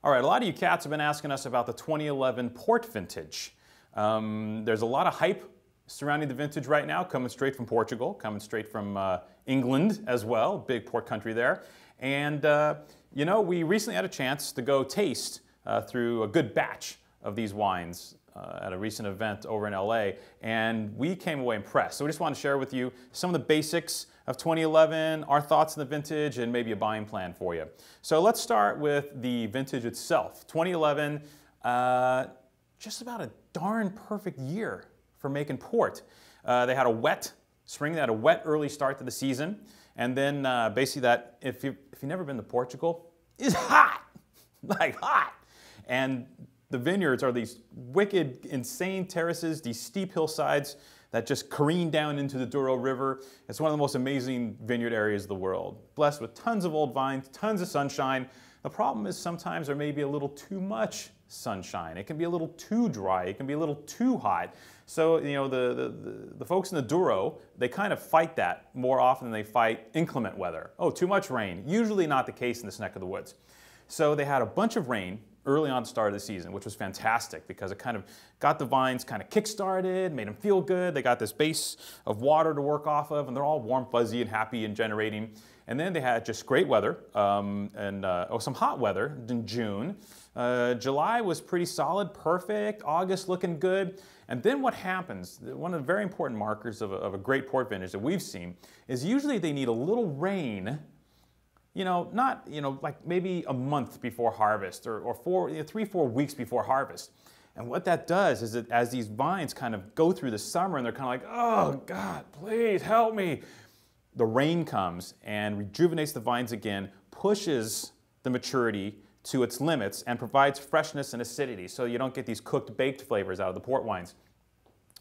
All right, a lot of you cats have been asking us about the 2011 port vintage. There's a lot of hype surrounding the vintage right now, coming straight from Portugal, coming straight from England as well, big port country there. And you know, we recently had a chance to go taste through a good batch of these wines at a recent event over in LA, and we came away impressed. So we just want to share with you some of the basics of 2011, our thoughts on the vintage, and maybe a buying plan for you. So let's start with the vintage itself. 2011, just about a darn perfect year for making port. They had a wet spring, they had a wet early start to the season, and then basically that, if you've never been to Portugal, is hot, like hot. And the vineyards are these wicked, insane terraces, these steep hillsides that just careen down into the Douro River. It's one of the most amazing vineyard areas of the world. Blessed with tons of old vines, tons of sunshine. The problem is sometimes there may be a little too much sunshine. It can be a little too dry. It can be a little too hot. So, you know, the folks in the Douro, they kind of fight that more often than they fight inclement weather. Oh, too much rain. Usually not the case in this neck of the woods. So they had a bunch of rain early on at the start of the season, which was fantastic because it kind of got the vines kind of kick-started, made them feel good. They got this base of water to work off of, and they're all warm, fuzzy, and happy and generating. And then they had just great weather and some hot weather in June. July was pretty solid, perfect. August looking good. And then what happens, one of the very important markers of a great port vintage that we've seen is usually they need a little rain, you know, not, you know, like maybe a month before harvest or 3-4 weeks before harvest. And what that does is that as these vines kind of go through the summer and they're kind of like, oh God, please help me, the rain comes and rejuvenates the vines again, pushes the maturity to its limits and provides freshness and acidity so you don't get these cooked, baked flavors out of the port wines.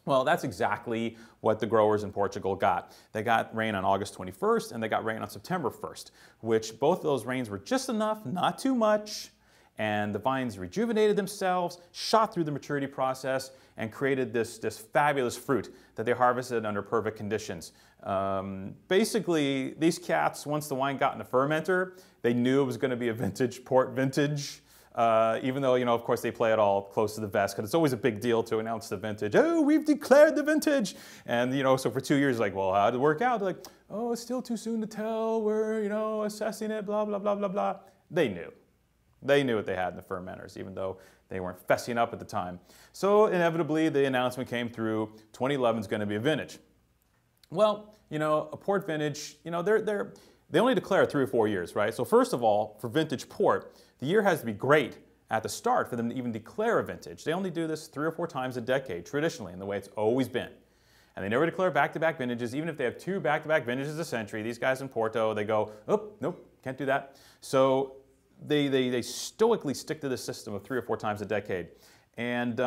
Well, that's exactly what the growers in Portugal got. They got rain on August 21st and they got rain on September 1st, which both of those rains were just enough, not too much, and the vines rejuvenated themselves, shot through the maturity process, and created this fabulous fruit that they harvested under perfect conditions. Basically, these cats, once the wine got in the fermenter, they knew it was going to be a vintage port vintage. Even though, you know, of course they play it all close to the vest because it's always a big deal to announce the vintage. Oh, we've declared the vintage. And, you know, so for 2 years, like, well, how did it work out? They're like, oh, it's still too soon to tell. We're, you know, assessing it, blah, blah, blah, blah, blah. They knew. They knew what they had in the fermenters, even though they weren't fessing up at the time. So inevitably, the announcement came through, 2011 is going to be a vintage. Well, you know, a port vintage, you know, they only declare 3 or 4 years, right? So first of all, for vintage port, the year has to be great at the start for them to even declare a vintage. They only do this 3 or 4 times a decade, traditionally, in the way it's always been. And they never declare back-to-back vintages. Even if they have 2 back-to-back vintages a century, these guys in Porto, they go, oh, nope, can't do that. So they stoically stick to the system of 3 or 4 times a decade. And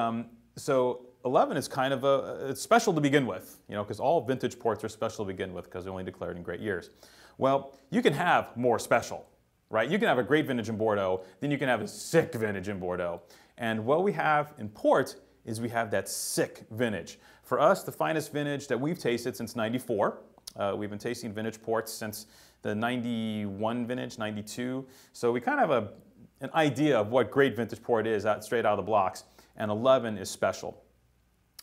so 11 is kind of it's special to begin with, you know, because all vintage ports are special to begin with because they're only declared in great years. Well, you can have more special, right? You can have a great vintage in Bordeaux, then you can have a sick vintage in Bordeaux. And what we have in port is we have that sick vintage. For us, the finest vintage that we've tasted since '94. We've been tasting vintage ports since the '91 vintage, '92. So we kind of have an idea of what great vintage port is straight out of the blocks. And 11 is special.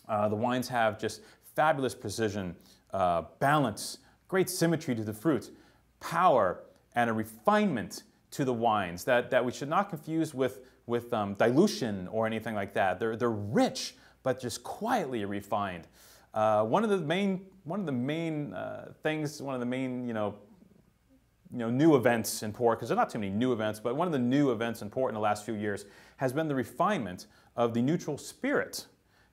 The wines have just fabulous precision, balance, great symmetry to the fruit, power, and a refinement to the wines that we should not confuse with dilution or anything like that. They're rich, but just quietly refined. One of the main new events in port, because there are not too many new events, but one of the new events in port in the last few years has been the refinement of the neutral spirit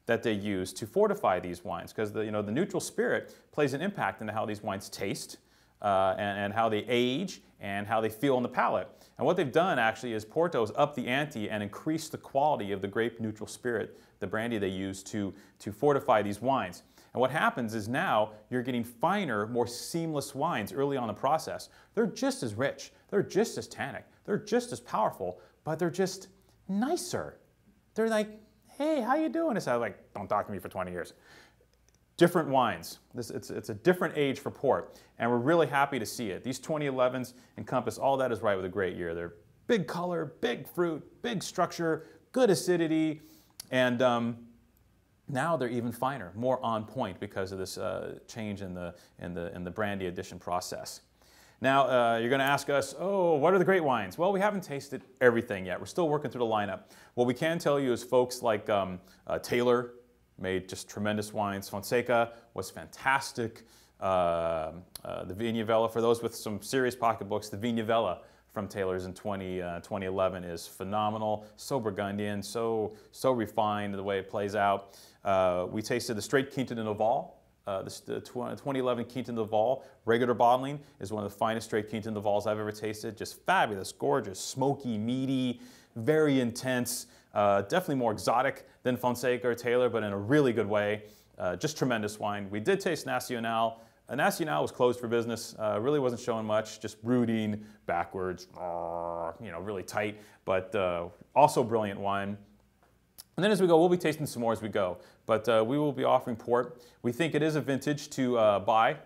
that they use to fortify these wines, because the neutral spirit plays an impact into how these wines taste and how they age and how they feel on the palate. And what they've done actually is Porto's up the ante and increased the quality of the grape neutral spirit, the brandy they use to fortify these wines. And what happens is now you're getting finer, more seamless wines early on in the process. They're just as rich, they're just as tannic, they're just as powerful, but they're just nicer. They're like, hey, how you doing? It's like, don't talk to me for 20 years. Different wines. It's a different age for port, and we're really happy to see it. These 2011s encompass all that is right with a great year. Big color, big fruit, big structure, good acidity, and now they're even finer, more on point because of this change in the brandy addition process. Now, you're going to ask us, oh, what are the great wines? Well, we haven't tasted everything yet. We're still working through the lineup. What we can tell you is folks like Taylor made just tremendous wines. Fonseca was fantastic. The Vignavella, for those with some serious pocketbooks, the Vignavella from Taylor's in 2011 is phenomenal. So Burgundian, so refined the way it plays out. We tasted the straight Quinta de Noval. The 2011 Quinta de Noval, regular bottling, is one of the finest straight Quinta de Novals I've ever tasted. Just fabulous, gorgeous, smoky, meaty, very intense. Definitely more exotic than Fonseca or Taylor, but in a really good way. Just tremendous wine. We did taste Nacional. Nacional was closed for business. Really wasn't showing much, just brooding, backwards, you know, really tight, but also brilliant wine. And then as we go, we'll be tasting some more as we go. But we will be offering port. We think it is a vintage to buy.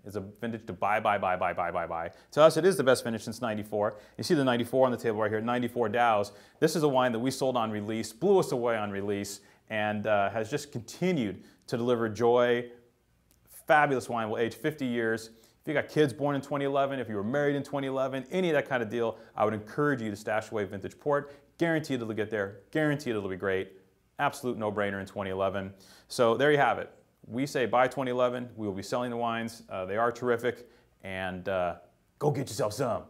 It's a vintage to buy. To us, it is the best vintage since '94. You see the '94 on the table right here, 94 Dows. This is a wine that we sold on release, blew us away on release, and has just continued to deliver joy. Fabulous wine, will age 50 years. If you got kids born in 2011, if you were married in 2011, any of that kind of deal, I would encourage you to stash away vintage port. Guaranteed it'll get there. Guaranteed it'll be great. Absolute no-brainer in 2011. So there you have it. We say buy 2011. We will be selling the wines. They are terrific. And go get yourself some.